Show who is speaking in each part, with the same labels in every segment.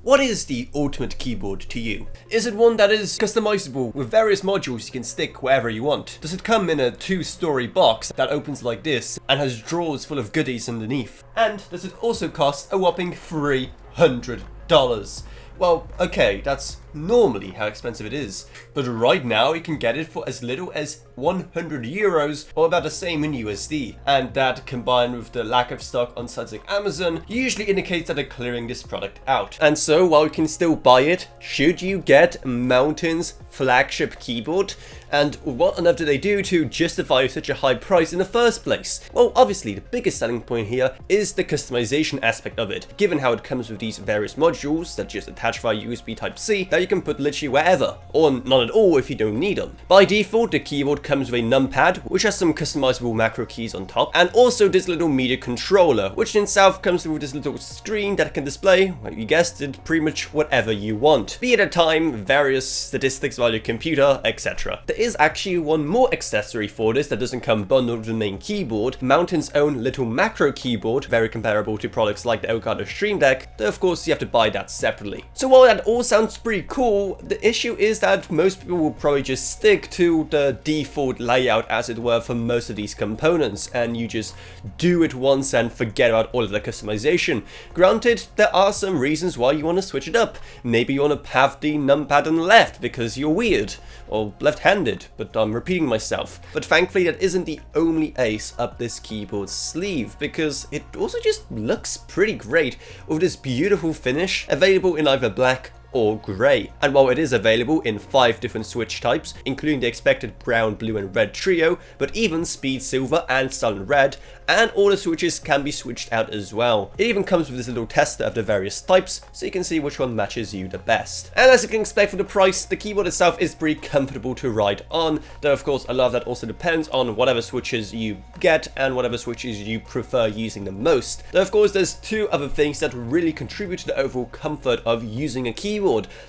Speaker 1: What is the ultimate keyboard to you? Is it one that is customizable with various modules you can stick wherever you want? Does it come in a 2-story box that opens like this and has drawers full of goodies underneath? And does it also cost a whopping $300? Well, okay, that's normally how expensive it is, but right now you can get it for as little as €100 or about the same in USD, and that combined with the lack of stock on sites like Amazon usually indicates that they're clearing this product out. And so while you can still buy it, should you get Mountain's flagship keyboard? And what on earth do they do to justify such a high price in the first place? Well, obviously the biggest selling point here is the customization aspect of it, given how it comes with these various modules that just attach via USB Type-C that you can put literally wherever, or not at all if you don't need them. By default, the keyboard comes with a numpad, which has some customizable macro keys on top, and also this little media controller, which in itself comes with this little screen that can display, well, you guessed it, pretty much whatever you want, be it a time, various statistics about your computer, etc. There is actually one more accessory for this that doesn't come bundled with the main keyboard, Mountain's own little macro keyboard, very comparable to products like the Elgato Stream Deck, though of course you have to buy that separately. So while that all sounds pretty cool, the issue is that most people will probably just stick to the default layout as it were for most of these components, and you just do it once and forget about all of the customization. Granted, there are some reasons why you want to switch it up. Maybe you want to have the numpad on the left because you're weird, or left-handed, but I'm repeating myself. But thankfully that isn't the only ace up this keyboard's sleeve, because it also just looks pretty great with this beautiful finish available in either black or grey. And while it is available in 5 different switch types, including the expected brown, blue and red trio, but even speed silver and silent red, and all the switches can be switched out as well. It even comes with this little tester of the various types, so you can see which one matches you the best. And as you can expect for the price, the keyboard itself is pretty comfortable to ride on, though of course a lot of that also depends on whatever switches you get and whatever switches you prefer using the most. Though of course there's 2 other things that really contribute to the overall comfort of using a keyboard.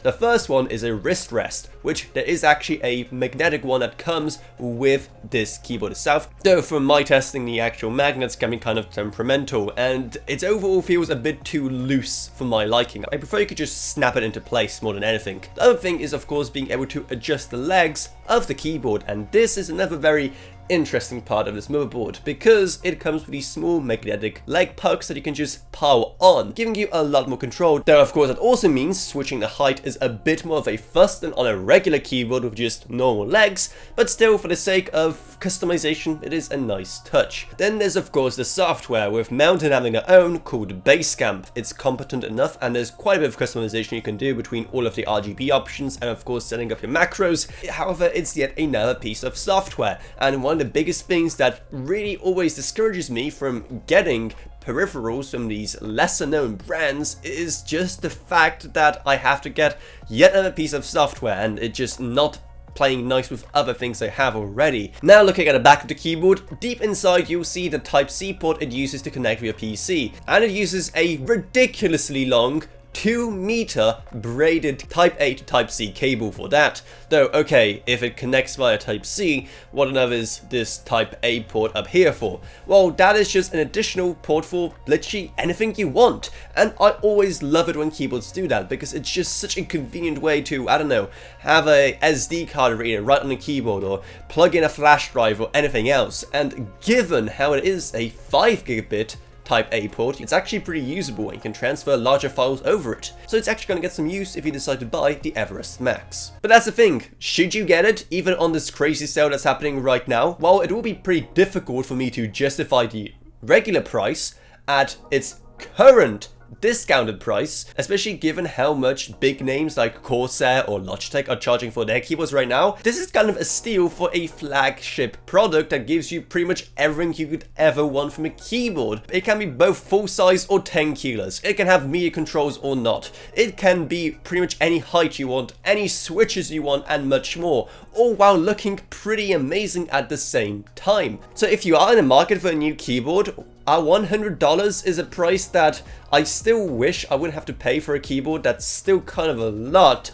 Speaker 1: The first one is a wrist rest, which there is actually a magnetic one that comes with this keyboard itself, though from my testing the actual magnets can be kind of temperamental and it overall feels a bit too loose for my liking. I prefer you could just snap it into place more than anything. The other thing is of course being able to adjust the legs of the keyboard, and this is another very interesting part of this motherboard because it comes with these small magnetic leg pucks that you can just power on, giving you a lot more control. Though of course that also means switching the height is a bit more of a fuss than on a regular keyboard with just normal legs, but still for the sake of customization it is a nice touch. Then there's of course the software, with Mountain having their own called Basecamp. It's competent enough and there's quite a bit of customization you can do between all of the RGB options and of course setting up your macros. However, it's yet another piece of software, and one of the biggest things that really always discourages me from getting peripherals from these lesser known brands is just the fact that I have to get yet another piece of software and it just not playing nice with other things I have already. Now looking at the back of the keyboard, deep inside you'll see the Type-C port it uses to connect with your PC, and it uses a ridiculously long 2-meter braided Type-A to Type-C cable for that. Though, okay, if it connects via Type-C, what on earth is this Type-A port up here for? Well, that is just an additional port for literally anything you want. And I always love it when keyboards do that, because it's just such a convenient way to, I don't know, have a SD card reader right on the keyboard, or plug in a flash drive or anything else. And given how it is a 5 gigabit Type-A port, it's actually pretty usable and you can transfer larger files over it. So it's actually going to get some use if you decide to buy the Everest Max. But that's the thing, should you get it, even on this crazy sale that's happening right now? Well, it will be pretty difficult for me to justify the regular price at its current discounted price, especially given how much big names like Corsair or Logitech are charging for their keyboards right now. This is kind of a steal for a flagship product that gives you pretty much everything you could ever want from a keyboard. It can be both full size or 10 kilos. It can have media controls or not. It can be pretty much any height you want, any switches you want, and much more, all while looking pretty amazing at the same time. So if you are in the market for a new keyboard, $100 is a price that I still wish I wouldn't have to pay for a keyboard. That's still kind of a lot,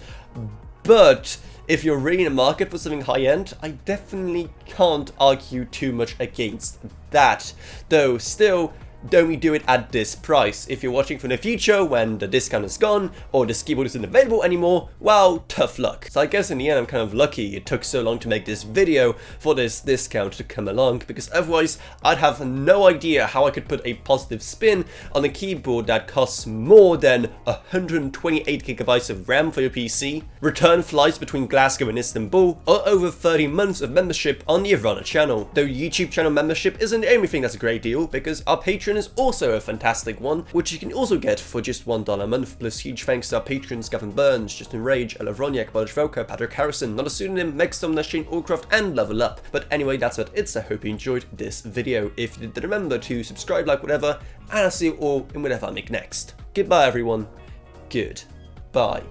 Speaker 1: but if you're really in the market for something high-end, I definitely can't argue too much against that. Though still, don't we do it at this price? If you're watching from the future when the discount is gone or this keyboard isn't available anymore, well, tough luck. So I guess in the end I'm kind of lucky it took so long to make this video for this discount to come along, because otherwise I'd have no idea how I could put a positive spin on a keyboard that costs more than 128 gigabytes of RAM for your PC, return flights between Glasgow and Istanbul, or over 30 months of membership on the Ivana channel. Though YouTube channel membership isn't the only thing that's a great deal, because our Patreon is also a fantastic one, which you can also get for just $1 a month, plus huge thanks to our patrons Gavin Burns, Justin Rage, Ella Vroniak, Balish Velka, Patrick Harrison, Not a Pseudonym, Megstorm, Shane Allcroft, and Level Up. But anyway, that's what it's. I hope you enjoyed this video. If you did, remember to subscribe, like, whatever, and I'll see you all in whatever I make next. Goodbye everyone. Goodbye.